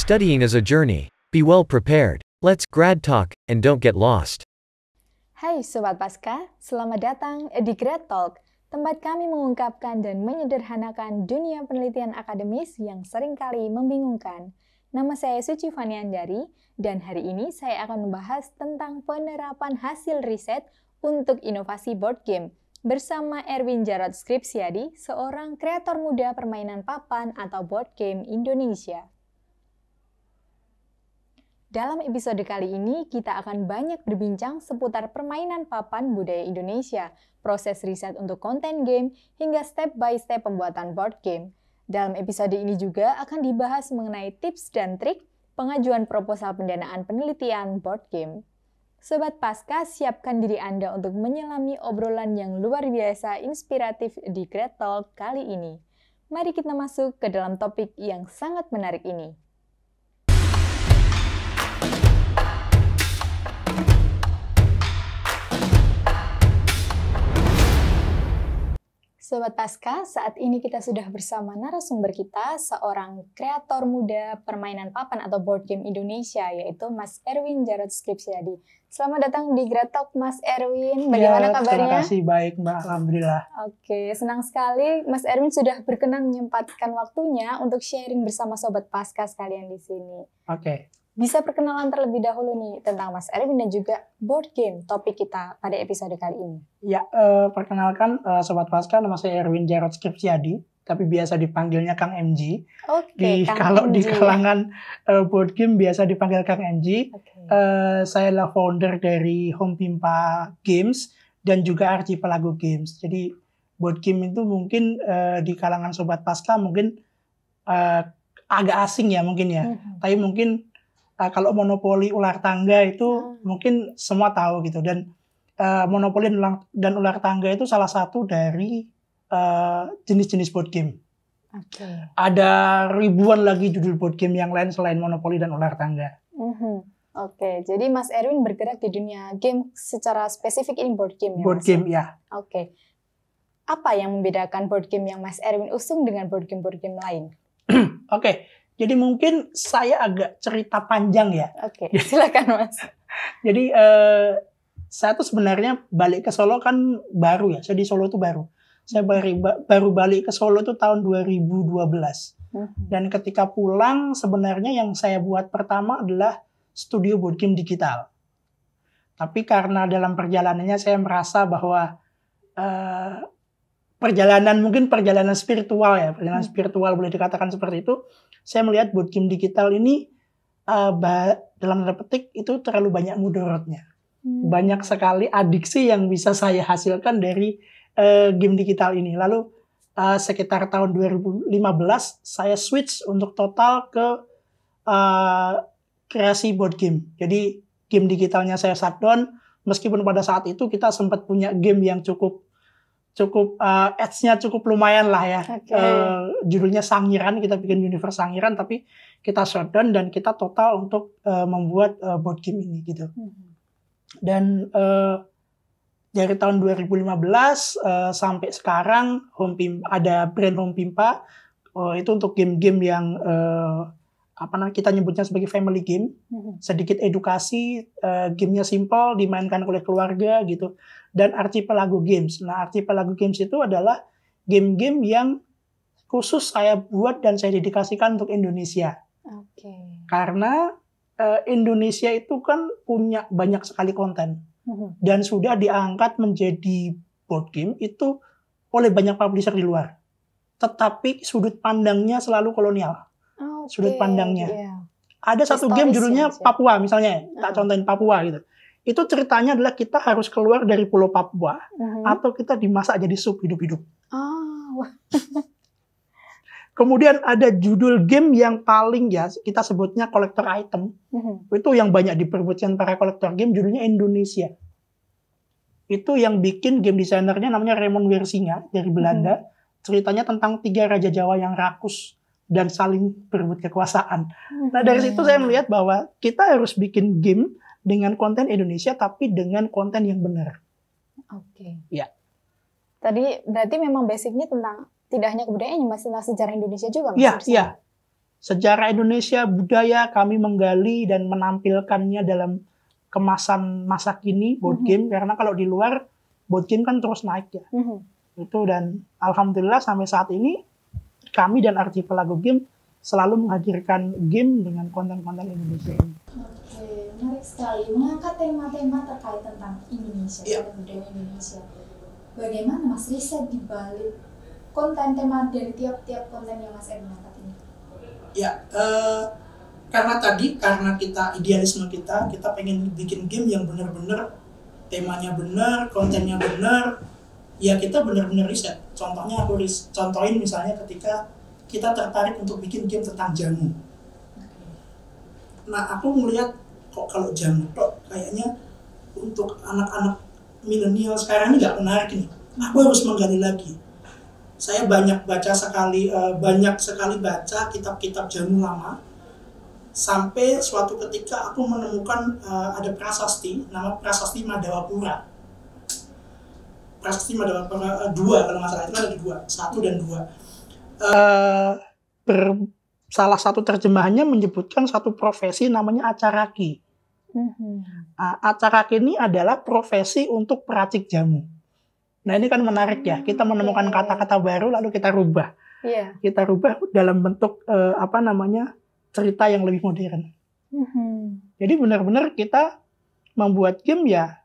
Studying is a journey. Be well prepared. Let's grad talk and don't get lost. Hai Sobat Pasca, selamat datang di Grad Talk, tempat kami mengungkapkan dan menyederhanakan dunia penelitian akademis yang seringkali membingungkan. Nama saya Suci Faniandari, dan hari ini saya akan membahas tentang penerapan hasil riset untuk inovasi board game bersama Erwin Jarod Skripsiadi, seorang kreator muda permainan papan atau board game Indonesia. Dalam episode kali ini, kita akan banyak berbincang seputar permainan papan budaya Indonesia, proses riset untuk konten game, hingga step by step pembuatan board game. Dalam episode ini juga akan dibahas mengenai tips dan trik pengajuan proposal pendanaan penelitian board game. Sobat Pasca, siapkan diri Anda untuk menyelami obrolan yang luar biasa inspiratif di Grad Talk kali ini. Mari kita masuk ke dalam topik yang sangat menarik ini. Sobat Pasca, saat ini kita sudah bersama narasumber kita, seorang kreator muda permainan papan atau board game Indonesia, yaitu Mas Erwin Jarod Skripsiadi. Selamat datang di Grad Talk, Mas Erwin. Bagaimana kabarnya? Terima kasih, baik Mbak. Alhamdulillah. Oke, senang sekali Mas Erwin sudah berkenan menyempatkan waktunya untuk sharing bersama Sobat Pasca sekalian di sini. Oke. Bisa perkenalan terlebih dahulu nih tentang Mas Erwin dan juga board game, topik kita pada episode kali ini. Ya, perkenalkan Sobat Pasca, nama saya Erwin Jarod Skripsiadi, tapi biasa dipanggilnya Kang MG. Oke, Kalau MG. Di kalangan board game biasa dipanggil Kang MG. Okay. Saya adalah founder dari Home Pimpa Games dan juga Archipelago Games. Jadi board game itu mungkin di kalangan Sobat Pasca mungkin agak asing ya mungkin ya. Tapi mungkin kalau monopoli ular tangga itu mungkin semua tahu gitu, dan monopoli dan ular tangga itu salah satu dari jenis-jenis board game. Okay. Ada ribuan lagi judul board game yang lain selain monopoli dan ular tangga. Oke, jadi Mas Erwin bergerak di dunia game secara spesifik ini board game ya? Board game ya. Oke. Apa yang membedakan board game yang Mas Erwin usung dengan board game lain? Oke. Jadi mungkin saya agak cerita panjang ya. Oke, silakan Mas. Jadi saya tuh sebenarnya balik ke Solo kan baru ya. Saya di Solo tuh baru. Saya baru balik ke Solo tuh tahun 2012. Dan ketika pulang sebenarnya yang saya buat pertama adalah studio board game digital. Tapi karena dalam perjalanannya saya merasa bahwa perjalanan spiritual ya, perjalanan spiritual boleh dikatakan seperti itu. Saya melihat board game digital ini dalam tanda petik itu terlalu banyak mudorotnya. Banyak sekali adiksi yang bisa saya hasilkan dari game digital ini. Lalu sekitar tahun 2015 saya switch untuk total ke kreasi board game. Jadi game digitalnya saya shutdown, meskipun pada saat itu kita sempat punya game yang cukup edge-nya cukup lumayan lah ya. Okay. Judulnya Sangiran, kita bikin universe Sangiran, tapi kita shutdown dan kita total untuk membuat board game ini gitu. Dan dari tahun 2015 sampai sekarang ada brand Home Pimpa, itu untuk game-game yang kita nyebutnya sebagai family game, sedikit edukasi, gamenya simple, dimainkan oleh keluarga gitu. Dan Archipelago Games. Nah, Archipelago Games itu adalah game-game yang khusus saya buat dan saya dedikasikan untuk Indonesia. Oke. Karena Indonesia itu kan punya banyak sekali konten. Dan sudah diangkat menjadi board game itu oleh banyak publisher di luar. Tetapi sudut pandangnya selalu kolonial. Sudut pandangnya. Yeah. Ada satu game judulnya Papua misalnya. Tak contohin Papua gitu. Itu ceritanya adalah kita harus keluar dari Pulau Papua atau kita dimasak jadi sup hidup-hidup. Kemudian ada judul game yang paling ya kita sebutnya collector item. Itu yang banyak diperebutkan para kolektor game, judulnya Indonesia. Itu yang bikin game desainernya namanya Raymond Wersinga dari Belanda. Ceritanya tentang 3 raja Jawa yang rakus dan saling berebut kekuasaan. Nah dari situ saya melihat bahwa kita harus bikin game dengan konten Indonesia tapi dengan konten yang benar. Oke. Ya. Tadi berarti memang basicnya tentang tidak hanya kebudayaan, mas, tentang sejarah Indonesia juga. Iya, iya. sejarah Indonesia, budaya kami menggali dan menampilkannya dalam kemasan masa kini board game, karena kalau di luar board game kan terus naik ya. Itu, dan alhamdulillah sampai saat ini kami dan Archipelago Game selalu menghadirkan game dengan konten-konten Indonesia ini. Oke, menarik sekali mengangkat tema-tema terkait tentang Indonesia dan budaya Indonesia. Bagaimana Mas riset di balik konten tema dari tiap-tiap konten yang Mas Erwin angkat ini? Ya, karena kita idealisme kita pengen bikin game yang benar-benar temanya benar, kontennya benar, ya kita benar-benar riset. Contohnya aku contohin misalnya ketika kita tertarik untuk bikin game tentang jamu. Nah, aku melihat kok kalau jamu kok kayaknya untuk anak-anak milenial sekarang ini nggak menarik nih. Aku harus menggali lagi. Saya banyak sekali baca kitab-kitab jamu lama. Sampai suatu ketika aku menemukan ada prasasti, nama Prasasti Madawapura. Prasasti Madawapura 2 kalau nggak salah, itu ada 2, 1 dan 2. Salah satu terjemahannya menyebutkan satu profesi namanya acaraki. Acaraki ini adalah profesi untuk peracik jamu. Nah, ini kan menarik ya, kita menemukan kata-kata baru lalu kita rubah. Kita rubah dalam bentuk cerita yang lebih modern. Jadi benar-benar kita membuat game ya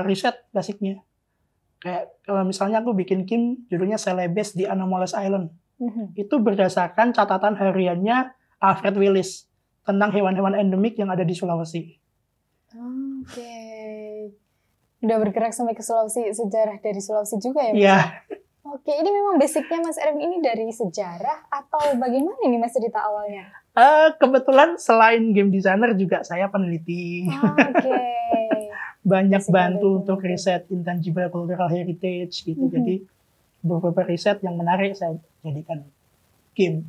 riset basicnya. Kayak kalau misalnya aku bikin game judulnya Celebes di Anomalous Island. Itu berdasarkan catatan hariannya Alfred Willis tentang hewan-hewan endemik yang ada di Sulawesi. Oke. Udah bergerak sampai ke Sulawesi, sejarah dari Sulawesi juga ya Mas? Iya. Oke, ini memang basicnya Mas Erwin ini dari sejarah atau bagaimana ini Mas cerita awalnya? Kebetulan selain game designer juga saya peneliti. Oke. Banyak bantu untuk riset intangible cultural heritage gitu. Jadi beberapa riset yang menarik saya jadikan game.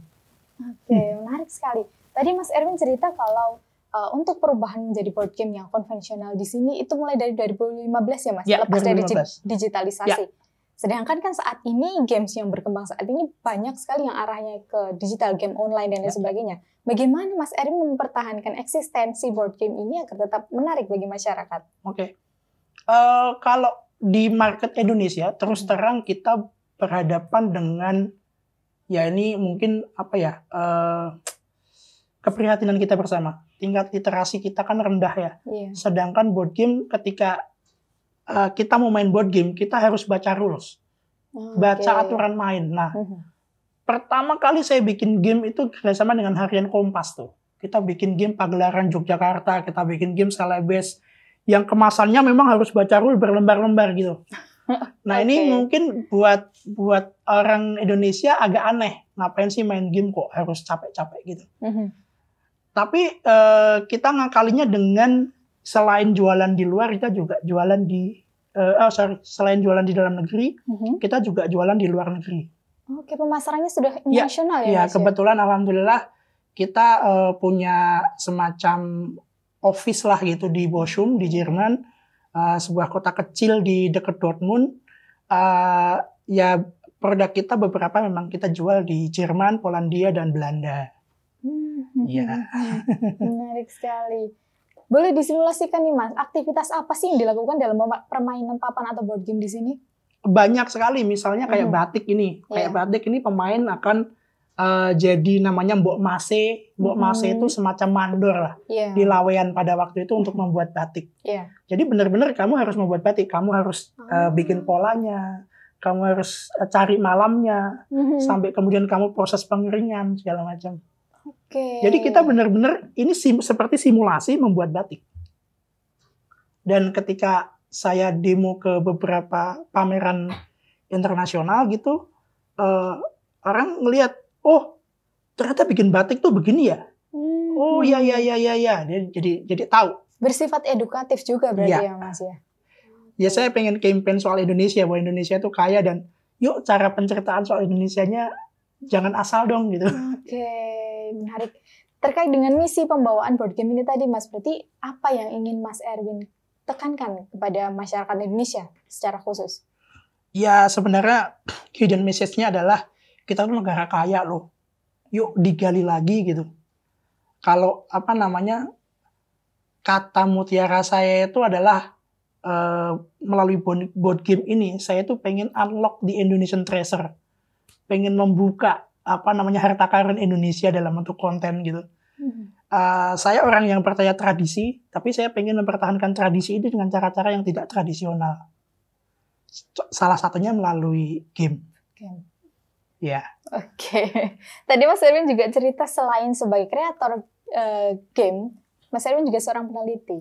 Oke, menarik sekali. Tadi Mas Erwin cerita kalau untuk perubahan menjadi board game yang konvensional di sini itu mulai dari 2015 ya Mas, lepas dari digitalisasi. Ya. Sedangkan kan saat ini games yang berkembang saat ini banyak sekali yang arahnya ke digital game online dan lain sebagainya. Bagaimana Mas Erwin mempertahankan eksistensi board game ini agar tetap menarik bagi masyarakat? Oke. Kalau di market Indonesia terus terang kita berhadapan dengan ya ini mungkin keprihatinan kita bersama. Tingkat literasi kita kan rendah ya. Sedangkan board game ketika kita mau main board game, kita harus baca rules. Baca aturan main. Nah, pertama kali saya bikin game itu bersama dengan Harian Kompas tuh. Kita bikin game Pagelaran Yogyakarta, kita bikin game Celebes yang kemasannya memang harus baca rule berlembar-lembar gitu. Nah, ini mungkin buat orang Indonesia agak aneh. Ngapain sih main game kok harus capek-capek gitu. Tapi kita ngakalinya dengan selain jualan di luar, kita juga jualan selain jualan di dalam negeri, kita juga jualan di luar negeri. Oke, pemasarannya sudah internasional ya Mas? Ya, kebetulan alhamdulillah kita punya semacam office lah gitu di Bochum, di Jerman, sebuah kota kecil di dekat Dortmund. Ya, produk kita beberapa memang kita jual di Jerman, Polandia, dan Belanda. Menarik sekali. Boleh disimulasikan nih Mas, aktivitas apa sih yang dilakukan dalam permainan papan atau board game di sini? Banyak sekali, misalnya kayak batik ini. Kayak batik ini pemain akan jadi namanya Mbok Mase. Mbok Mase itu semacam mandor lah di Lawean pada waktu itu untuk membuat batik. Jadi benar-benar kamu harus membuat batik, kamu harus bikin polanya, kamu harus cari malamnya, sampai kemudian kamu proses pengeringan segala macam. Jadi kita benar-benar ini seperti simulasi membuat batik. Dan ketika saya demo ke beberapa pameran internasional gitu, orang ngelihat, oh ternyata bikin batik tuh begini ya. Oh ya. Jadi tahu. Bersifat edukatif juga berarti ya Mas ya. Ya saya pengen campaign soal Indonesia, bahwa Indonesia tuh kaya dan yuk cara penceritaan soal Indonesianya jangan asal dong gitu. Menarik. Terkait dengan misi pembawaan board game ini tadi Mas, berarti apa yang ingin Mas Erwin tekankan kepada masyarakat Indonesia secara khusus? Ya sebenarnya hidden message-nya adalah kita tuh negara kaya loh. yuk digali lagi gitu. Kalau apa namanya, kata mutiara saya itu adalah melalui board game ini, saya tuh pengen unlock the Indonesian treasure, pengen membuka apa namanya harta karun Indonesia dalam bentuk konten gitu. Saya orang yang percaya tradisi, tapi saya pengen mempertahankan tradisi itu dengan cara-cara yang tidak tradisional. Salah satunya melalui game. Ya. Oke. Tadi Mas Erwin juga cerita selain sebagai kreator game, Mas Erwin juga seorang peneliti.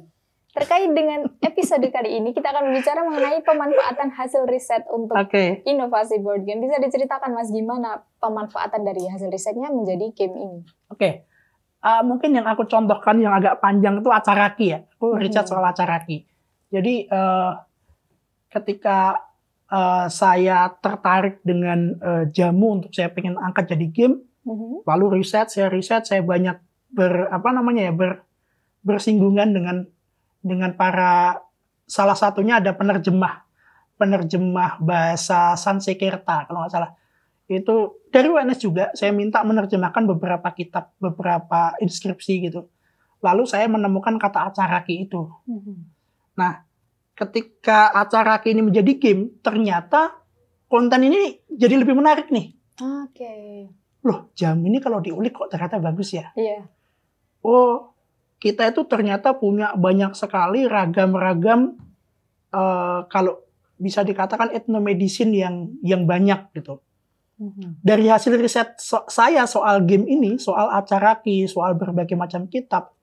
Terkait dengan episode kali ini, kita akan berbicara mengenai pemanfaatan hasil riset untuk inovasi board game. Bisa diceritakan Mas gimana pemanfaatan dari hasil risetnya menjadi game ini? Oke. Mungkin yang aku contohkan yang agak panjang itu Acaraki ya. Aku riset soal Acaraki. Jadi ketika saya tertarik dengan jamu untuk saya pengen angkat jadi game, lalu saya banyak bersinggungan dengan para, salah satunya ada penerjemah bahasa Sansekerta kalau nggak salah. Itu dari UNS juga, saya minta menerjemahkan beberapa kitab, beberapa inskripsi gitu. Lalu saya menemukan kata Acaraki itu. Nah, ketika Acaraki ini menjadi game, ternyata konten ini jadi lebih menarik nih. Loh, jamu ini kalau diulik kok ternyata bagus ya? Iya. Oh, kita itu ternyata punya banyak sekali ragam-ragam kalau bisa dikatakan etnomedicine yang banyak gitu. Dari hasil riset saya soal game ini, soal Acaraki, soal berbagai macam kitab,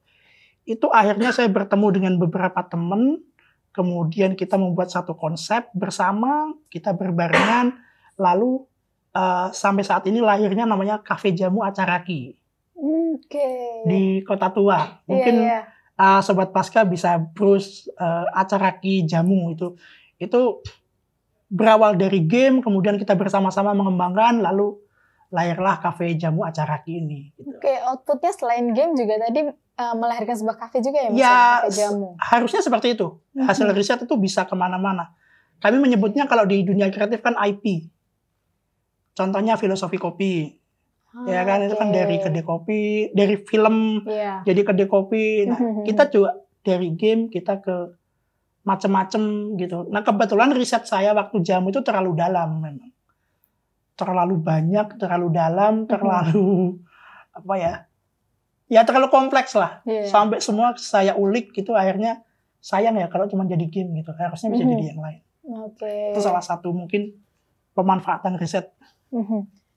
itu akhirnya saya bertemu dengan beberapa teman, kemudian kita membuat satu konsep bersama, kita berbarengan, lalu sampai saat ini lahirnya namanya Cafe Jamu Acaraki. Di Kota Tua. Mungkin Sobat Pasca bisa browse Acaraki Jamu itu berawal dari game, kemudian kita bersama-sama mengembangkan, lalu lahirlah Cafe Jamu Acaraki ini. Outputnya selain game juga tadi melahirkan sebuah cafe juga ya, Mas? Ya, Cafe Jamu. Harusnya seperti itu. Hasil riset itu bisa kemana-mana. Kami menyebutnya kalau di dunia kreatif kan IP. Contohnya filosofi kopi. Ya kan, itu kan dari kedai kopi, dari film jadi kedai kopi. Nah, kita juga dari game kita ke macam-macam gitu. Nah, kebetulan riset saya waktu jamu itu terlalu dalam memang. Terlalu banyak, terlalu dalam, terlalu apa ya? Ya terlalu kompleks lah. Sampai semua saya ulik gitu, akhirnya sayang ya kalau cuma jadi game gitu. Harusnya bisa jadi yang lain. Itu salah satu mungkin pemanfaatan riset.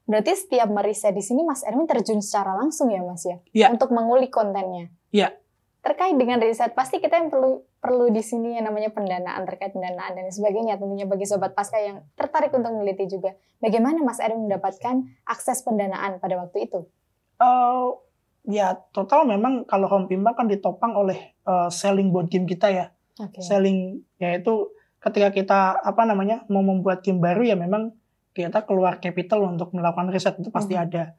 Berarti setiap meriset di sini Mas Erwin terjun secara langsung ya Mas ya? Untuk mengulik kontennya. Iya. Terkait dengan riset, pasti kita yang perlu di sini yang namanya pendanaan, terkait pendanaan dan sebagainya. Tentunya bagi Sobat Pasca yang tertarik untuk meneliti juga. Bagaimana Mas Erwin mendapatkan akses pendanaan pada waktu itu? Ya total memang kalau Home Pimba kan ditopang oleh selling board game kita ya. Selling, yaitu ketika kita mau membuat game baru ya memang kita keluar capital untuk melakukan riset, itu pasti ada.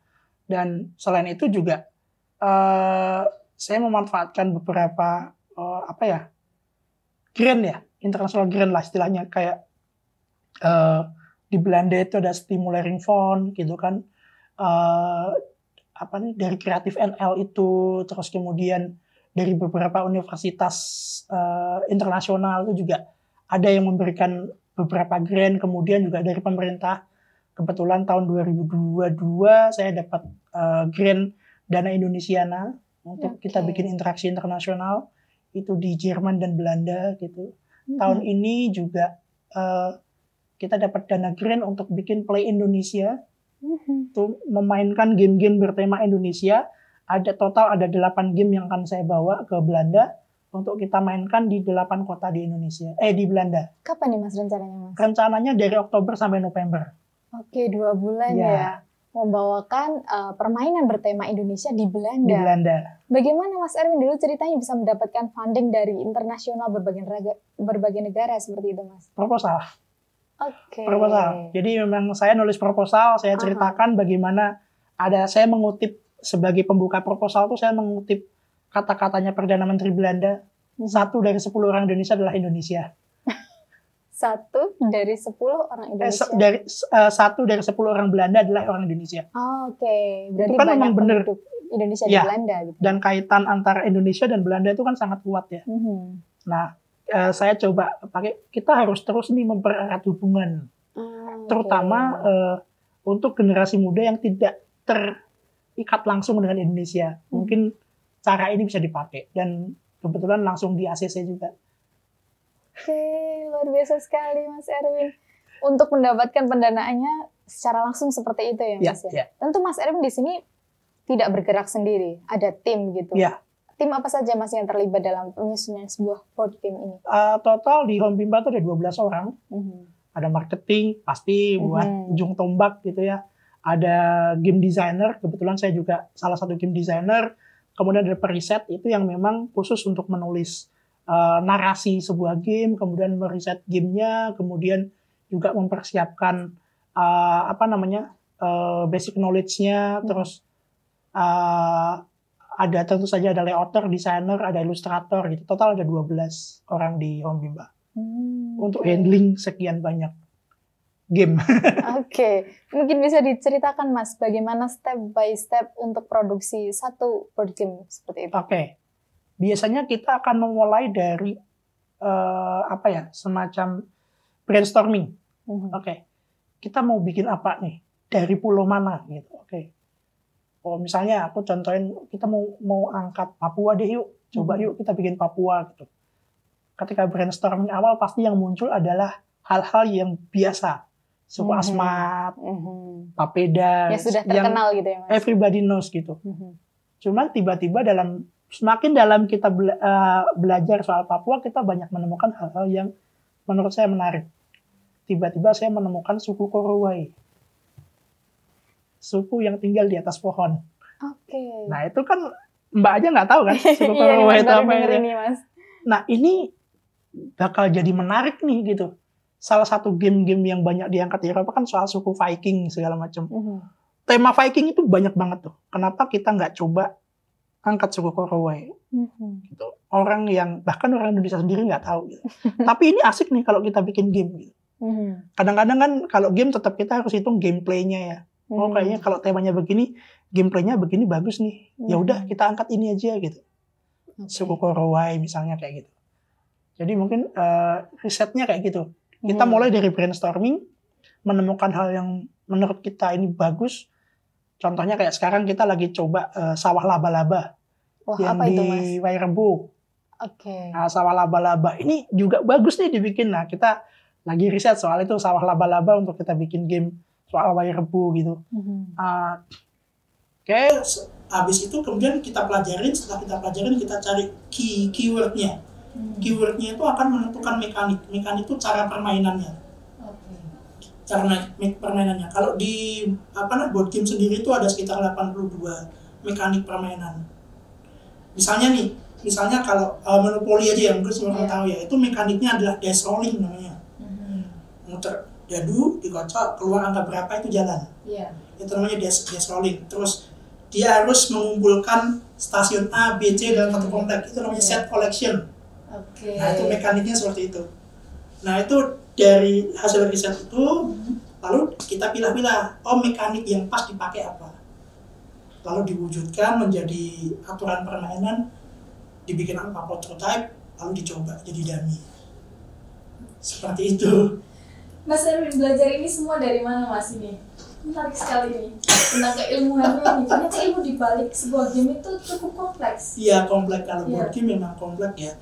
Dan selain itu juga saya memanfaatkan beberapa grant ya, international grant lah istilahnya, kayak di Belanda itu ada Stimulating Fund gitu kan, dari Creative NL itu, terus kemudian dari beberapa universitas internasional itu juga ada yang memberikan beberapa grant, kemudian juga dari pemerintah. Kebetulan tahun 2022 saya dapat grant Dana Indonesiana untuk kita bikin interaksi internasional itu di Jerman dan Belanda gitu. Tahun ini juga kita dapat dana grant untuk bikin Play Indonesia, untuk memainkan game-game bertema Indonesia. Ada 8 game yang akan saya bawa ke Belanda untuk kita mainkan di 8 kota di Indonesia, di Belanda. Kapan nih Mas rencananya Mas? Rencananya dari Oktober sampai November. 2 bulan ya. Membawakan permainan bertema Indonesia di Belanda. Di Belanda. Bagaimana Mas Erwin dulu ceritanya bisa mendapatkan funding dari internasional berbagai negara seperti itu Mas? Proposal. Proposal. Jadi memang saya nulis proposal, saya ceritakan bagaimana saya mengutip sebagai pembuka proposal itu, saya mengutip kata-katanya Perdana Menteri Belanda. 1 dari 10 orang Indonesia adalah Indonesia. 1 1 dari 10 orang Indonesia. Satu dari 10 orang Belanda adalah orang Indonesia. Oh, oke. Berarti Itu kan banyak memang bener. penduduk Indonesia di Ya, Belanda gitu. dan kaitan antara Indonesia dan Belanda itu kan sangat kuat ya. Nah, saya coba kita harus terus nih mempererat hubungan. Terutama untuk generasi muda yang tidak terikat langsung dengan Indonesia. Mungkin cara ini bisa dipakai. Dan kebetulan langsung di ACC juga. Oke, luar biasa sekali Mas Erwin. Untuk mendapatkan pendanaannya secara langsung seperti itu ya Mas ya? Tentu Mas Erwin di sini tidak bergerak sendiri, ada tim gitu. Ya. Tim apa saja Mas yang terlibat dalam penyusunan sebuah board game ini? Total di Home Bimba itu ada 12 orang. Ada marketing, pasti buat ujung tombak gitu ya. Ada game designer, kebetulan saya juga salah satu game designer. Kemudian ada periset, itu yang memang khusus untuk menulis narasi sebuah game, kemudian meriset gamenya, kemudian juga mempersiapkan basic knowledge-nya, terus ada tentu saja ada layouter, designer, ada ilustrator gitu. Total ada 12 orang di Home Bimba. Untuk handling sekian banyak game. Oke. Mungkin bisa diceritakan Mas, bagaimana step by step untuk produksi satu board game seperti itu? Oke. Biasanya kita akan memulai dari semacam brainstorming. Oke. Kita mau bikin apa nih? Dari pulau mana gitu. Oke. Oh, misalnya aku contohin kita mau angkat Papua deh yuk. Coba yuk kita bikin Papua gitu. Ketika brainstorming awal pasti yang muncul adalah hal-hal yang biasa. Suku Asmat, Papeda, ya sudah terkenal gitu ya Mas. Everybody knows gitu. Cuman tiba-tiba semakin dalam kita belajar soal Papua, kita banyak menemukan hal-hal yang menurut saya menarik. Tiba-tiba saya menemukan suku Korowai. Suku yang tinggal di atas pohon. Oke. Nah itu kan Mbak aja nggak tahu kan suku Korowai itu apa ya. Mas. Nah ini bakal jadi menarik nih gitu. Salah satu game-game yang banyak diangkat di Eropa kan soal suku Viking segala macam. Tema Viking itu banyak banget tuh. Kenapa kita nggak coba angkat suku Korowai? Gitu. Bahkan orang Indonesia sendiri nggak tahu. Gitu. Tapi ini asik nih kalau kita bikin game. Gitu. Kadang-kadang kan kalau game tetap kita harus hitung gameplaynya ya. Oh kayaknya kalau temanya begini, gameplaynya begini bagus nih. Ya udah kita angkat ini aja gitu. Suku Korowai misalnya kayak gitu. Jadi mungkin risetnya kayak gitu. Kita mulai dari brainstorming, menemukan hal yang menurut kita ini bagus. Contohnya kayak sekarang kita lagi coba sawah laba-laba. Yang apa itu, Mas? di Wairebo. Oke. Nah, sawah laba-laba ini juga bagus nih dibikin. Nah, kita lagi riset soal itu sawah laba-laba untuk kita bikin game soal Wairebo gitu. Habis itu kemudian kita pelajarin. Setelah kita pelajarin, kita cari keywordnya. Keywordnya itu akan menentukan mekanik. Mekanik itu cara permainannya. Cara permainannya. Kalau di board game sendiri itu ada sekitar 82 mekanik permainan. Misalnya kalau Monopoly aja yang mungkin semua orang tahu ya, itu mekaniknya adalah dice rolling namanya. Muter dadu, dikocok, keluar angka berapa itu jalan. Itu namanya dice rolling. Terus dia harus mengumpulkan stasiun A, B, C dalam satu komplek. Itu namanya set collection. Nah itu mekaniknya seperti itu. Nah itu dari hasil riset itu, lalu kita pilih-pilih, mekanik yang pas dipakai apa. Lalu diwujudkan menjadi aturan permainan, dibikin apa prototype, lalu dicoba jadi dummy. Seperti itu. Mas Erwin, belajar ini semua dari mana Mas ini? Menarik sekali nih, tentang keilmuannya nih. Ternyata ilmu dibalik sebuah game itu cukup kompleks. Iya kompleks, kalau board game memang kompleks ya.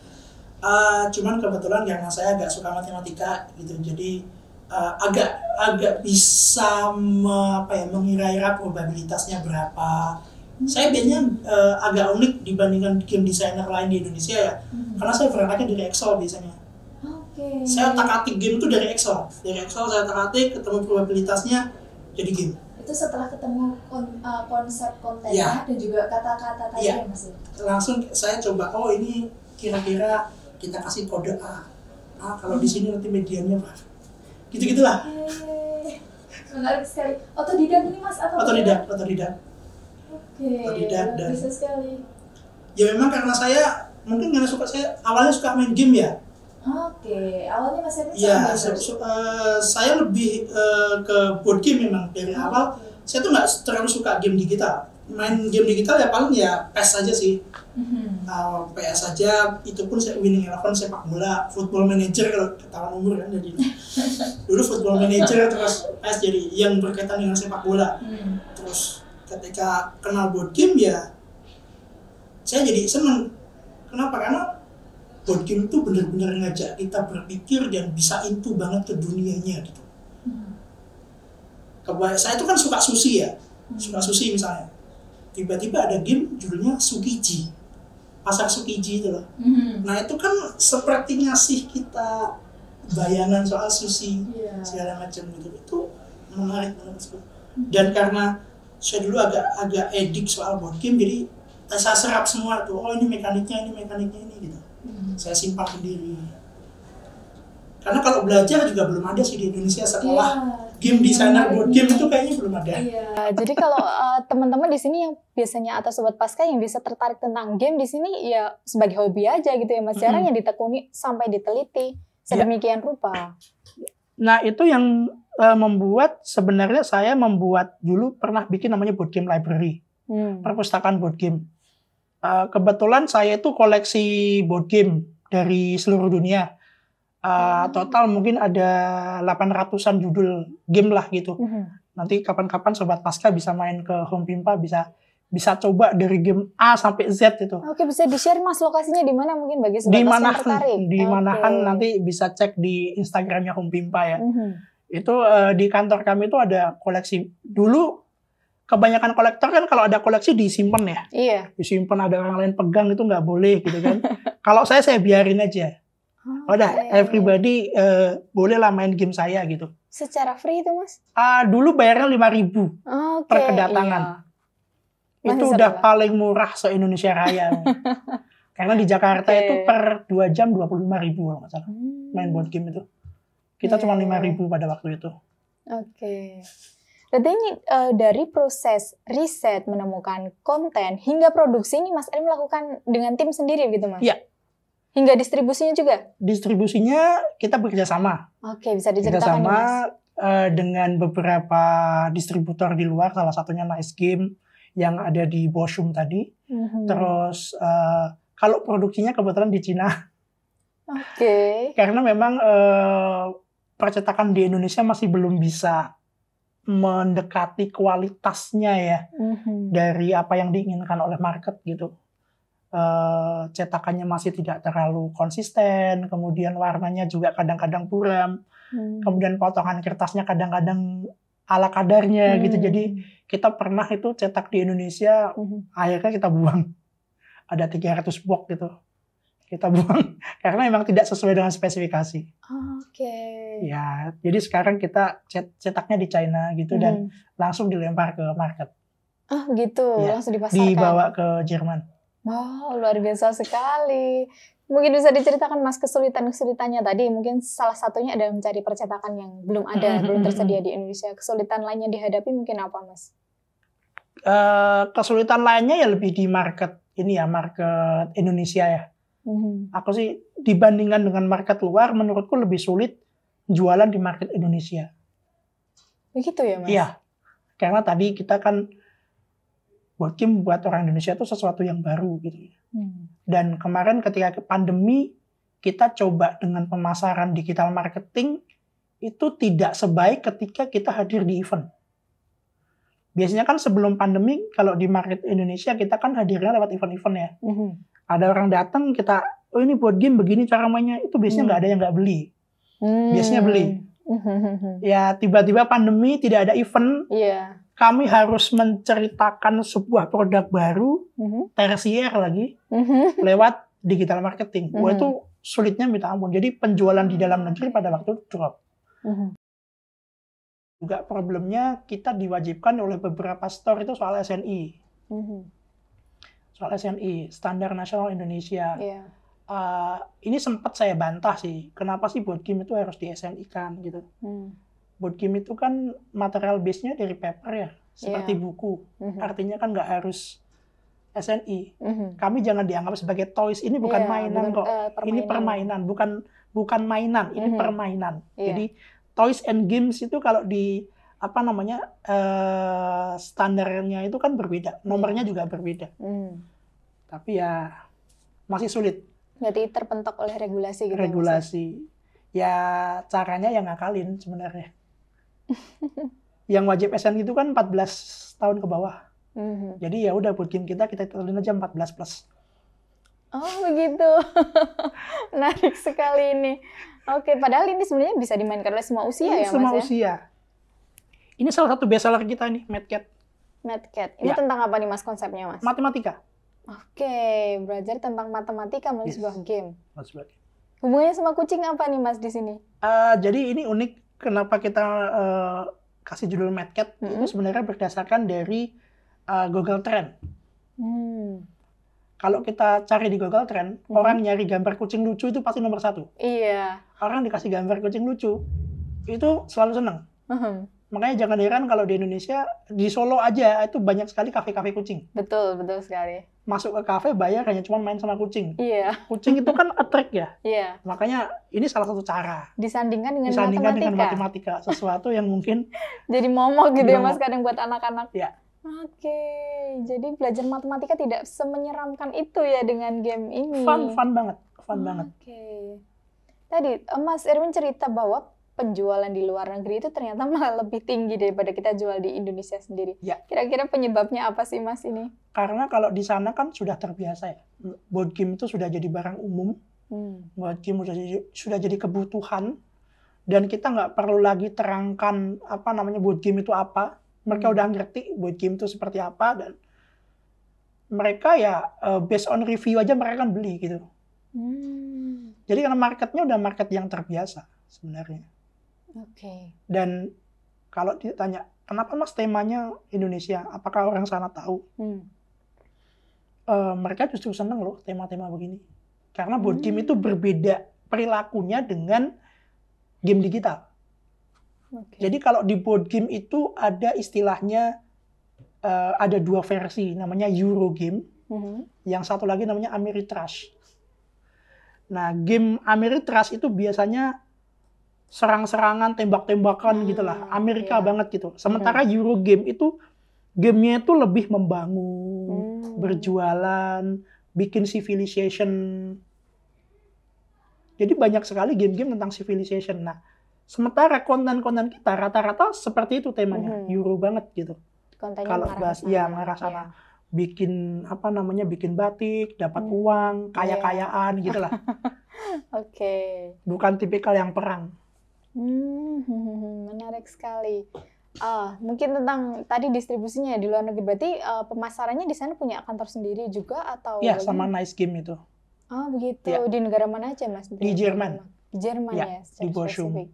Cuman kebetulan karena saya agak suka matematika gitu, jadi agak bisa mengira-ira probabilitasnya berapa. Saya biasanya agak unik dibandingkan game designer lain di Indonesia ya, karena saya berangkatnya dari Excel biasanya. Saya otak-atik game itu dari Excel. Dari Excel saya otak-atik, ketemu probabilitasnya, jadi game. Itu setelah ketemu konsep kontennya dan juga kata-kata tadi ya Mas? Langsung saya coba, ini kira-kira kita kasih kode A. Kalau di sini nanti mediannya berapa? Gitu-gitulah. Menarik sekali. Otodidak ini Mas atau Otodidak. Otodidak dan bisa sekali. Ya memang karena saya awalnya suka main game ya. Oke, awalnya Mas Erwin Iya, sama gamer? saya lebih ke board game memang dari awal. Saya tuh nggak terlalu suka game digital. Main game digital ya paling ya PES aja sih. PS aja, itu pun saya Winning Eleven sepak bola, Football Manager kalau ketahuan umur kan jadi. Dulu Football Manager terus PS jadi yang berkaitan dengan sepak bola. Terus ketika kenal board game ya saya jadi seneng. Kenapa? Karena board game itu benar-benar ngajak kita berpikir dan bisa into banget ke dunianya gitu. Saya itu kan suka sushi ya, suka sushi misalnya. Tiba-tiba ada game judulnya Tsukiji, pasar Tsukiji itu loh. Nah itu kan seperti ngasih kita bayangan soal sushi segala macam gitu. Itu menarik banget. Dan karena saya dulu agak edik soal board game, jadi saya serap semua tuh. Oh ini mekaniknya ini gitu. Saya simpan sendiri. Karena kalau belajar juga belum ada sih di Indonesia sekolah game designer board game itu kayaknya belum ada. Jadi kalau teman-teman di sini yang biasanya atau sobat pasca yang bisa tertarik tentang game di sini ya sebagai hobi aja gitu ya Mas, jarang yang ditekuni sampai diteliti sedemikian rupa. Nah itu yang membuat sebenarnya saya membuat dulu pernah bikin namanya board game library, perpustakaan board game. Kebetulan saya itu koleksi board game dari seluruh dunia. Total mungkin ada 800-an judul game lah gitu. Nanti kapan-kapan sobat pasca bisa main ke Home Pimpa, bisa coba dari game A sampai Z itu. Oke, bisa di-share Mas lokasinya di mana mungkin bagi sobat pasca yang tertarik? Di Manahan, nanti bisa cek di Instagramnya Home Pimpa ya. Itu di kantor kami itu ada koleksi. Dulu kebanyakan kolektor kan kalau ada koleksi disimpan ya. Iya. Disimpan, ada orang lain pegang itu nggak boleh gitu kan. Kalau saya biarin aja. Udah, everybody boleh lah main game saya gitu. Secara free itu Mas? Dulu bayarnya 5.000 per kedatangan. Iya. Itu udah paling murah se-Indonesia Raya. Karena di Jakarta itu per 2 jam 25.000 kalau nggak salah. Main board game itu. Kita cuma 5.000 pada waktu itu. Oke. Berarti ini dari proses riset, menemukan konten, hingga produksi ini Mas Erwin melakukan dengan tim sendiri gitu Mas? Iya. Hingga distribusinya juga? Distribusinya kita bekerja sama. Oke, bisa diceritakan nih, Mas? Dengan beberapa distributor di luar, salah satunya Nice Game yang ada di Bochum tadi. Terus kalau produksinya kebetulan di Cina. Oke. Karena memang percetakan di Indonesia masih belum bisa mendekati kualitasnya ya dari apa yang diinginkan oleh market gitu. Cetakannya masih tidak terlalu konsisten, kemudian warnanya juga kadang-kadang buram, kemudian potongan kertasnya kadang-kadang ala kadarnya gitu. Jadi kita pernah itu cetak di Indonesia, akhirnya kita buang. Ada 300 box gitu. Kita buang karena memang tidak sesuai dengan spesifikasi. Oke. Ya, jadi sekarang kita cetaknya di China gitu dan langsung dilempar ke market. Begitu, Ya, langsung dipasarkan. Dibawa ke Jerman. Wow, luar biasa sekali. Mungkin bisa diceritakan Mas kesulitan-kesulitannya tadi. Mungkin salah satunya adalah mencari percetakan yang belum ada, belum tersedia di Indonesia. Kesulitan lainnya dihadapi mungkin apa, Mas? Kesulitan lainnya ya lebih di market ini ya, market Indonesia ya. Aku sih dibandingkan dengan market luar, menurutku lebih sulit jualan di market Indonesia. Begitu ya, Mas? Iya, karena tadi kita kan board game buat orang Indonesia itu sesuatu yang baru gitu. Dan kemarin ketika pandemi, kita coba dengan pemasaran digital marketing itu tidak sebaik ketika kita hadir di event. Biasanya kan sebelum pandemi, kalau di market Indonesia kita kan hadirnya lewat event-event ya. Ada orang datang, kita, oh ini board game begini cara mainnya, itu biasanya nggak ada yang nggak beli. Biasanya beli. Ya tiba-tiba pandemi, tidak ada event. Kami harus menceritakan sebuah produk baru, tersier lagi, lewat digital marketing. Wah itu sulitnya minta ampun. Jadi penjualan di dalam negeri pada waktu itu drop. Juga problemnya kita diwajibkan oleh beberapa store itu soal SNI. Soal SNI, Standar Nasional Indonesia. Ini sempat saya bantah sih, kenapa sih board game itu harus di SNI-kan gitu. Board game itu kan material base-nya dari paper ya, seperti buku. Artinya kan nggak harus SNI. Kami jangan dianggap sebagai toys. Ini bukan mainan kok. Ini permainan, bukan bukan mainan, ini permainan. Jadi toys and games itu kalau di standarnya itu kan berbeda, nomornya juga berbeda. Tapi ya masih sulit. Berarti terpentok oleh regulasi gitu. Regulasi. Ya caranya yang ngakalin sebenarnya. Yang wajib SN itu kan 14 tahun ke bawah. Jadi ya udah buat game kita turunin aja 14 plus. Oh begitu. Menarik sekali ini. Oke, padahal ini sebenarnya bisa dimainkan oleh semua usia ya Mas semua ya? usia. Ini salah satu bestseller kita nih, Mad Cat. Mad Cat. Ini tentang apa nih Mas konsepnya Mas? Matematika. Oke, belajar tentang matematika melalui sebuah game. Sebuah game. Hubungannya sama kucing apa nih Mas di sini? Jadi ini unik kenapa kita kasih judul Mad Cat itu sebenarnya berdasarkan dari Google Trend. Kalau kita cari di Google Trend, orang nyari gambar kucing lucu itu pasti nomor 1. Iya. Orang dikasih gambar kucing lucu, itu selalu senang. Makanya jangan heran kalau di Indonesia, di Solo aja itu banyak sekali kafe-kafe kucing. Betul sekali. Masuk ke kafe bayar hanya cuma main sama kucing. Iya. Kucing itu kan attract ya. Iya. Makanya ini salah satu cara. Disandingkan dengan matematika. Sesuatu yang mungkin jadi momok gitu ya Mas kadang buat anak-anak. Ya. Oke, jadi belajar matematika tidak semenyeramkan itu ya dengan game ini. Fun banget. Oke. Tadi Mas Irwin cerita bahwa penjualan di luar negeri itu ternyata malah lebih tinggi daripada kita jual di Indonesia sendiri. Ya. Kira-kira penyebabnya apa sih Mas ini? Karena kalau di sana kan sudah terbiasa ya. Board game itu sudah jadi barang umum. Board game sudah jadi kebutuhan. Dan kita nggak perlu lagi terangkan board game itu apa. Mereka udah ngerti board game itu seperti apa, dan mereka ya based on review aja mereka kan beli gitu. Jadi karena marketnya udah market yang terbiasa sebenarnya. Oke. Dan kalau ditanya kenapa Mas temanya Indonesia, apakah orang sana tahu? Mereka justru seneng loh tema-tema begini. Karena board game itu berbeda perilakunya dengan game digital. Jadi kalau di board game itu ada istilahnya, ada 2 versi, namanya Euro game, yang satu lagi namanya Ameritrash. Nah, game Ameritrash itu biasanya serang-serangan, tembak-tembakan gitulah, Amerika banget gitu. Sementara Euro game itu gamenya itu lebih membangun, berjualan, bikin civilization. Jadi banyak sekali game-game tentang civilization. Nah, sementara konten-konten kita rata-rata seperti itu temanya, Euro banget gitu. Kalau bahas mengarah sana, bikin bikin batik, dapat uang, kaya-kayaan gitulah. Oke. Bukan tipikal yang perang. Menarik sekali. Mungkin tentang tadi distribusinya di luar negeri, berarti pemasarannya di sana punya kantor sendiri juga atau? Iya, sama Nice Game itu. Oh begitu. Ya. Di negara mana aja Mas? Di Jerman. Di Jerman ya, di Bochum.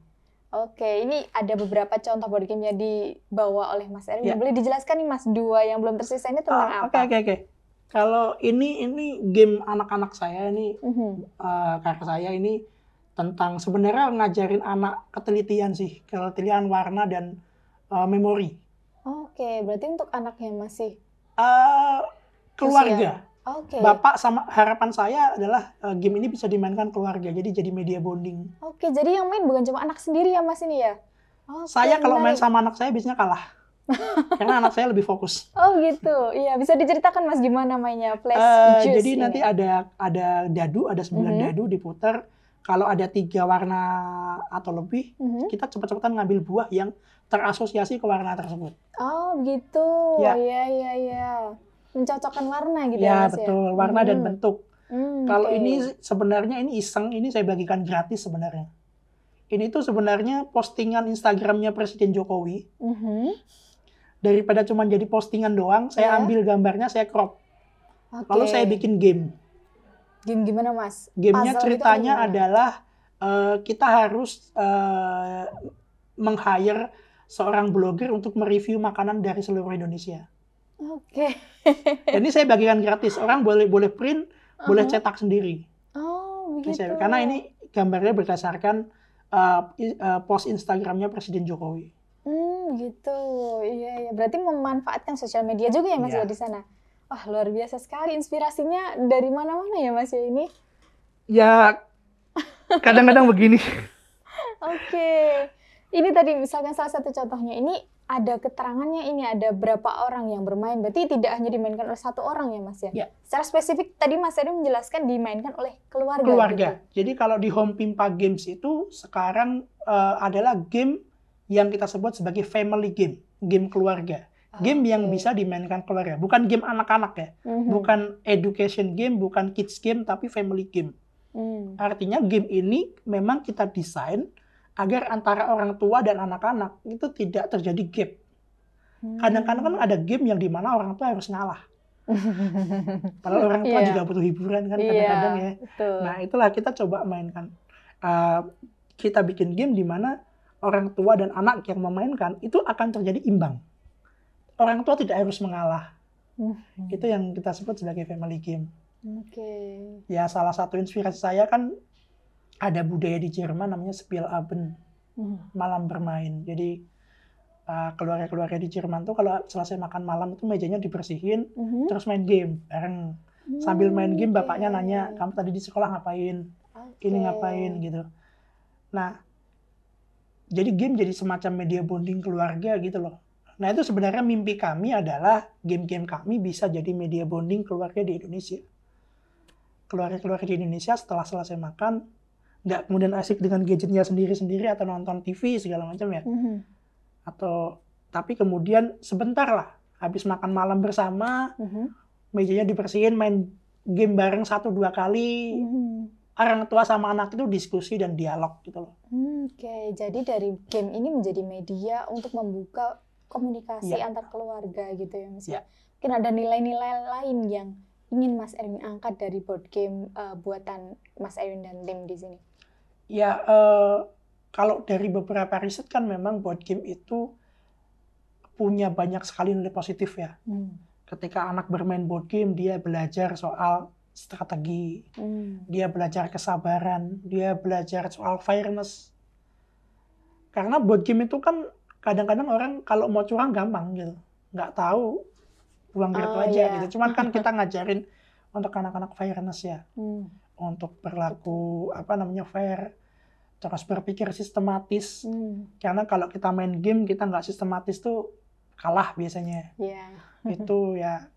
Oke, ini ada beberapa contoh board game yang dibawa oleh Mas Erwin. Boleh dijelaskan nih Mas, 2 yang belum tersisa ini tentang apa? Oke. Kalau ini game anak-anak saya ini, kakak saya ini tentang sebenarnya ngajarin anak ketelitian warna dan memori. Oke, berarti untuk anak yang masih keluarga. Oke. Bapak sama harapan saya adalah game ini bisa dimainkan keluarga, jadi media bonding. Oke, jadi yang main bukan cuma anak sendiri ya Mas ini ya? Saya kalau main sama anak saya biasanya kalah. Karena anak saya lebih fokus. Oh gitu, iya bisa diceritakan Mas gimana mainnya Flash Juice jadi ini? Nanti ada dadu, ada 9 dadu diputar. Kalau ada 3 warna atau lebih, kita cepat-cepatan ngambil buah yang terasosiasi ke warna tersebut. Oh gitu, iya. Mencocokkan warna gitu ya Mas ya? Betul, warna dan bentuk. Kalau ini sebenarnya ini iseng, ini saya bagikan gratis sebenarnya. Ini tuh sebenarnya postingan Instagramnya Presiden Jokowi. Daripada cuma jadi postingan doang, saya ambil gambarnya, saya crop. Lalu saya bikin game. Game gimana Mas? Gamenya ceritanya adalah kita harus meng-hire seorang blogger untuk mereview makanan dari seluruh Indonesia. Oke. Ini saya bagikan gratis. Orang boleh print, boleh cetak sendiri. Oh, begitu. Karena ini gambarnya berdasarkan post Instagramnya Presiden Jokowi. Gitu. Iya. Berarti memanfaatkan sosial media juga ya Mas ya di sana. Wah, luar biasa sekali. Inspirasinya dari mana-mana ya Mas ya ini? Ya, Kadang-kadang begini. Oke. Ini tadi misalkan salah satu contohnya ini ada keterangannya, ini ada berapa orang yang bermain. Berarti tidak hanya dimainkan oleh satu orang ya Mas ya? Ya. Secara spesifik tadi Mas Eri menjelaskan dimainkan oleh keluarga. Keluarga. Gitu. Jadi kalau di Home Pimpa Games itu sekarang adalah game yang kita sebut sebagai family game, game keluarga. Game yang bisa dimainkan keluarga, bukan game anak-anak ya, bukan education game, bukan kids game, tapi family game. Artinya game ini memang kita desain agar antara orang tua dan anak-anak itu tidak terjadi gap. Kadang-kadang kan ada game yang dimana orang tua harus ngalah. Padahal orang tua juga butuh hiburan kan kadang-kadang ya. Betul. Nah itulah kita coba mainkan. Kita bikin game di mana orang tua dan anak yang memainkan itu akan terjadi imbang. Orang tua tidak harus mengalah. Itu yang kita sebut sebagai family game. Ya salah satu inspirasi saya kan ada budaya di Jerman namanya Spielabend, malam bermain. Jadi keluarga-keluarga di Jerman tuh kalau selesai makan malam itu mejanya dibersihin, terus main game bareng. Sambil main game bapaknya nanya, kamu tadi di sekolah ngapain? Ini ngapain gitu. Nah, jadi game jadi semacam media bonding keluarga gitu loh. Nah itu sebenarnya mimpi kami adalah game-game kami bisa jadi media bonding keluarga di Indonesia. Keluarga-keluarga di Indonesia setelah selesai makan, nggak kemudian asik dengan gadgetnya sendiri-sendiri atau nonton TV segala macam ya. Tapi kemudian sebentar lah, habis makan malam bersama, mejanya dibersihin, main game bareng 1-2 kali, orang tua sama anak itu diskusi dan dialog gitu loh. Jadi dari game ini menjadi media untuk membuka komunikasi antar keluarga gitu ya Mas ya. Mungkin ada nilai-nilai lain yang ingin Mas Erwin angkat dari board game buatan Mas Erwin dan tim di sini. Ya, kalau dari beberapa riset kan memang board game itu punya banyak sekali nilai positif ya. Ketika anak bermain board game, dia belajar soal strategi, dia belajar kesabaran, dia belajar soal fairness. Karena board game itu kan kadang-kadang orang kalau mau curang gampang gitu, nggak tahu buang kartu aja gitu. Cuman kan kita ngajarin untuk anak-anak fairness ya, untuk berlaku fair, terus berpikir sistematis. Karena kalau kita main game kita nggak sistematis tuh kalah biasanya. Itu ya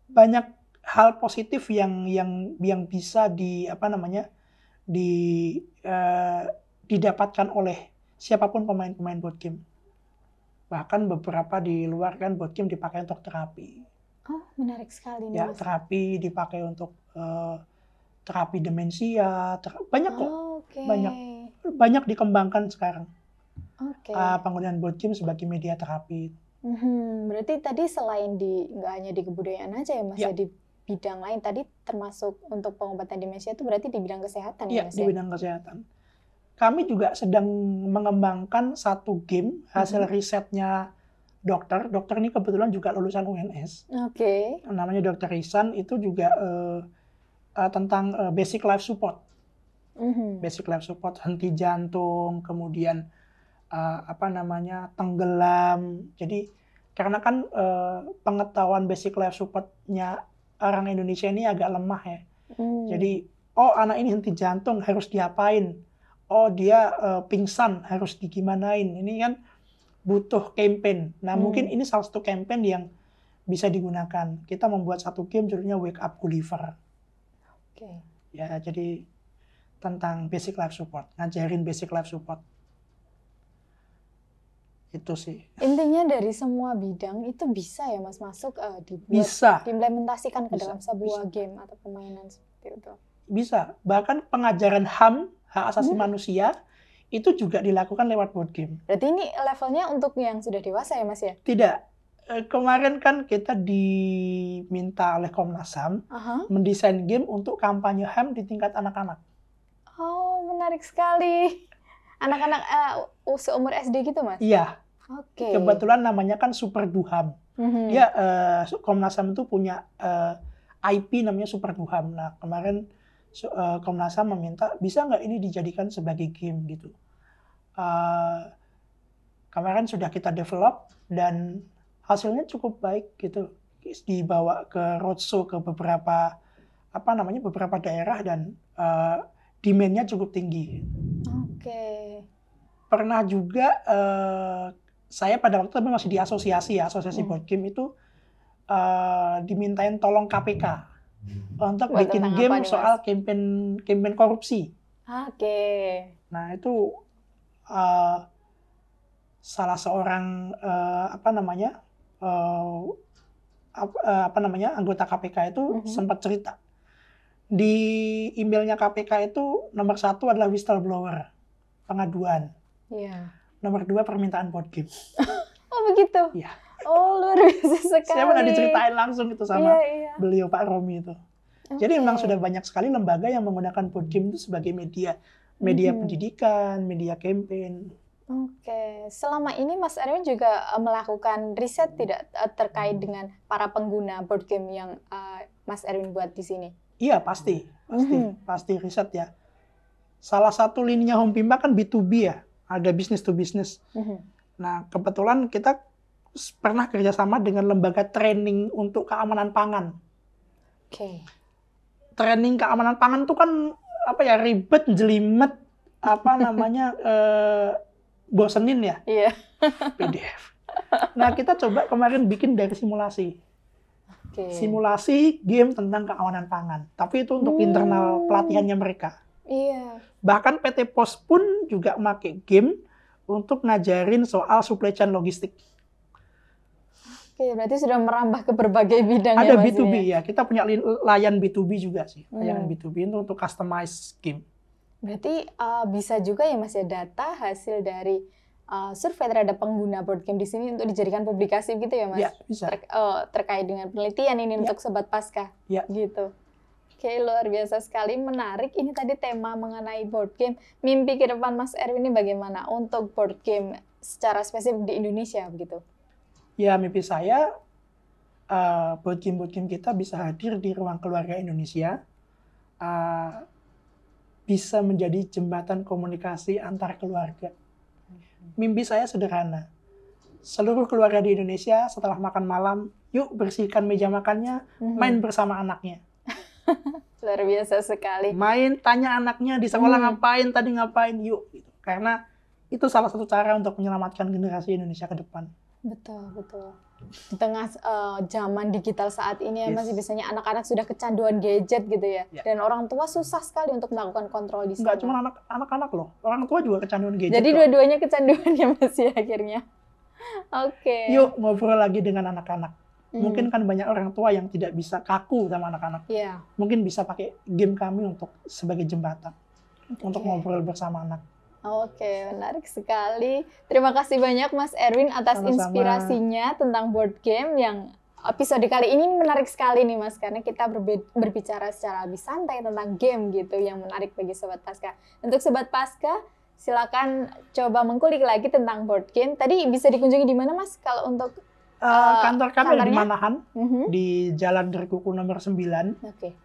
banyak hal positif yang bisa didapatkan oleh siapapun pemain-pemain board game. Bahkan beberapa di luar kan board game dipakai untuk terapi. Oh, menarik sekali nih, ya, Mas. Terapi dipakai untuk terapi demensia, banyak kok. Banyak dikembangkan sekarang. Penggunaan board game sebagai media terapi. Berarti tadi selain nggak hanya di kebudayaan aja ya Mas, ya di bidang lain tadi termasuk untuk pengobatan demensia itu berarti di bidang kesehatan ya Mas? Iya, di bidang kesehatan. Kami juga sedang mengembangkan satu game hasil risetnya dokter. Dokter ini kebetulan juga lulusan UNS. Namanya Dr. Risan, itu juga tentang basic life support. Basic life support, henti jantung, kemudian tenggelam. Jadi karena kan pengetahuan basic life supportnya orang Indonesia ini agak lemah ya. Jadi, anak ini henti jantung harus diapain? Dia pingsan harus digimanain? Ini kan butuh campaign. Nah mungkin ini salah satu campaign yang bisa digunakan. Kita membuat satu game judulnya Wake Up Gulliver. Ya, jadi tentang basic life support, ngajarin basic life support. Itu sih. Intinya dari semua bidang itu bisa ya Mas masuk diimplementasikan ke dalam sebuah game atau permainan seperti itu. Bisa. Bahkan pengajaran HAM, hak asasi manusia, itu juga dilakukan lewat board game. Berarti ini levelnya untuk yang sudah dewasa ya Mas ya? Tidak. Kemarin kan kita diminta oleh Komnas HAM mendesain game untuk kampanye HAM di tingkat anak-anak. Oh, menarik sekali. Anak-anak seumur SD gitu Mas? Iya. Kebetulan namanya kan Super Duham. Dia Komnas HAM itu punya IP namanya Super Duham. Nah kemarin Komnas HAM meminta bisa nggak ini dijadikan sebagai game gitu. Kemarin sudah kita develop dan hasilnya cukup baik gitu. Dibawa ke roadshow ke beberapa daerah dan demand-nya cukup tinggi. Oke. Pernah juga saya pada waktu itu masih di asosiasi board game itu dimintain tolong KPK untuk Buat bikin tentang game apa nih, Mas? soal campaign korupsi. Oke. Nah itu salah seorang anggota KPK itu sempat cerita di emailnya KPK itu nomor 1 adalah whistleblower, pengaduan. Iya. Nomor 2 permintaan board game. Oh begitu? Iya. Oh luar biasa sekali. Saya pernah diceritain langsung itu sama Iya. beliau Pak Romi itu. Jadi memang sudah banyak sekali lembaga yang menggunakan board game itu sebagai media pendidikan, media campaign. Oke, selama ini Mas Erwin juga melakukan riset tidak terkait dengan para pengguna board game yang Mas Erwin buat di sini? Iya pasti riset ya. Salah satu lininya Home Pimpa kan B2B ya, ada business to business. Nah kebetulan kita pernah kerjasama dengan lembaga training untuk keamanan pangan. Oke. Training keamanan pangan itu kan ribet, jelimet, bosenin ya. Iya. PDF. Nah kita coba kemarin bikin dari simulasi. Oke. Simulasi game tentang keamanan pangan. Tapi itu untuk internal pelatihannya mereka. Iya. Bahkan PT Pos pun juga pakai game untuk ngajarin soal supply chain logistik. Oke, berarti sudah merambah ke berbagai bidang Ada ya Mas B2B ini? ya, kita punya layan B2B juga sih. Layanan B2B itu untuk customize game. Berarti bisa juga ya Mas ya data hasil dari survei terhadap pengguna board game di sini untuk dijadikan publikasi gitu ya Mas? Ya, bisa. Terkait dengan penelitian ini untuk Sobat Pasca. Ya. Gitu. Oke, luar biasa sekali, menarik. Ini tadi tema mengenai board game. Mimpi ke depan Mas Erwin ini bagaimana untuk board game secara spesifik di Indonesia begitu? Ya, mimpi saya board game kita bisa hadir di ruang keluarga Indonesia, bisa menjadi jembatan komunikasi antar keluarga. Mimpi saya sederhana. Seluruh keluarga di Indonesia setelah makan malam, yuk bersihkan meja makannya, main bersama anaknya. Luar biasa sekali. Main, tanya anaknya di sekolah ngapain, yuk. Gitu. Karena itu salah satu cara untuk menyelamatkan generasi Indonesia ke depan. Betul. Di tengah zaman digital saat ini masih biasanya anak-anak sudah kecanduan gadget gitu ya. Dan orang tua susah sekali untuk melakukan kontrol di sana. Nggak cuma anak-anak loh, orang tua juga kecanduan gadget. Jadi dua-duanya kecanduan ya Mas ya akhirnya. Oke. Yuk ngobrol lagi dengan anak-anak. Mungkin kan banyak orang tua yang tidak bisa kaku sama anak-anak. Iya. Mungkin bisa pakai game kami untuk sebagai jembatan untuk ngobrol bersama anak. Oke, menarik sekali. Terima kasih banyak Mas Erwin atas inspirasinya tentang board game yang episode kali ini menarik sekali nih Mas, karena kita berbicara secara lebih santai tentang game gitu yang menarik bagi Sobat Pasca. Untuk Sobat Pasca, silakan coba mengkulik lagi tentang board game. Tadi bisa dikunjungi di mana Mas kalau untuk kantor kami ada di Manahan, di Jalan Derkuku nomor 9. Oke.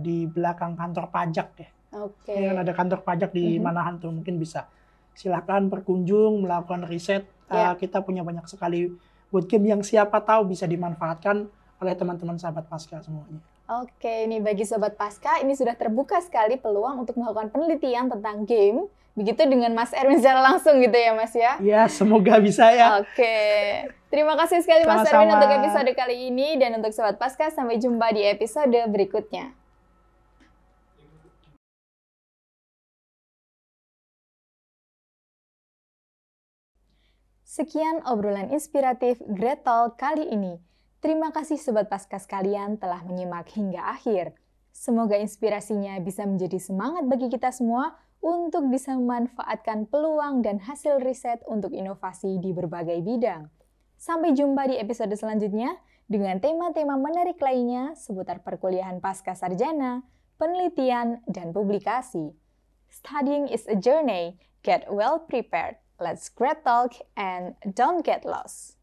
Di belakang kantor pajak ya. Oke. Yang ada kantor pajak di Manahan tuh, mungkin bisa. Silahkan berkunjung, melakukan riset. Kita punya banyak sekali board game yang siapa tahu bisa dimanfaatkan oleh teman-teman sahabat Pasca semuanya. Oke, ini bagi Sobat Pasca, ini sudah terbuka sekali peluang untuk melakukan penelitian tentang game. Begitu dengan Mas Erwin secara langsung gitu ya Mas ya? Ya, semoga bisa ya. Oke. Terima kasih sekali Mas Erwin Sama-sama. untuk episode kali ini. Dan untuk Sobat Pasca, sampai jumpa di episode berikutnya. Sekian obrolan inspiratif Great Talk kali ini. Terima kasih Sobat Pasca sekalian telah menyimak hingga akhir. Semoga inspirasinya bisa menjadi semangat bagi kita semua untuk bisa memanfaatkan peluang dan hasil riset untuk inovasi di berbagai bidang. Sampai jumpa di episode selanjutnya dengan tema-tema menarik lainnya seputar perkuliahan pasca sarjana, penelitian, dan publikasi. Studying is a journey. Get well prepared. Let's great talk and don't get lost.